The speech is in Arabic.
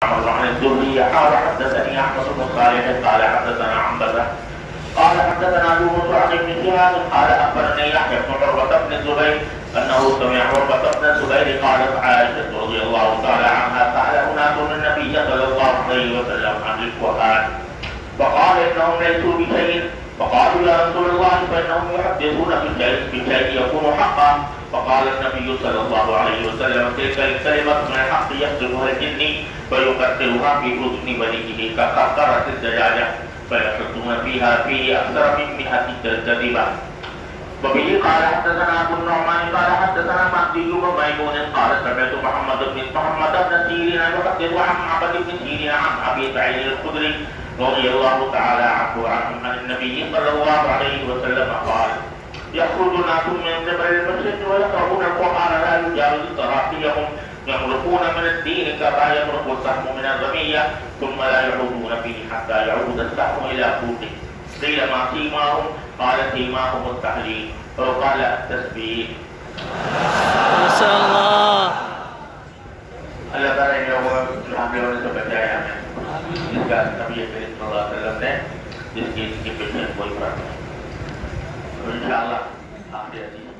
عن الزهري قال حدثني احمد بن صالح قال حدثنا عنبسه قال حدثنا يونس عن ابن شهاب قال اخبرني يحيى بن عروه بن الزبير انه سمع عروه بن الزبير قالت عائشه رضي الله تعالى عنها سال اناس النبي صلى الله عليه وسلم عن القران فقال انهم ليسوا بشيء فقالوا يا رسول الله فانهم يحدثون بشيء يكون حقا فقال النبي صلى الله عليه وسلم تلك الكلمه من الحق يكتبها الجني فيكسرها في اذن وليه كقرقره الزجاجه فيحطون فيه اكثر من 100 كذبه. وبه قال حدثنا ابو النعمان قال حدثنا مهدي بن ميمون قال سمعت محمد بن سيرين يحدث عن معبد بن سيرين عن ابي سعيد الخدري رضي الله تعالى عنه عن النبي صلى الله عليه وسلم قال يخرج ناس من جبل المشرق ويقرؤون القرآن لا يجاوز تراقيهم يمرقون من الدين كما يمرق السهم من الرمية ثم لا يعودون فيه حتى يعود السهم إلى قوته. قيل ما سيماهم؟ قال سيماهم التحليل أو قال التسبيح. ما شاء الله. Allah Taala yang mengambil oleh kepercayaan. Jika Nabi Sallallahu Alaihi Wasallam di sini boleh berapa? Insyaallah akhir hadis.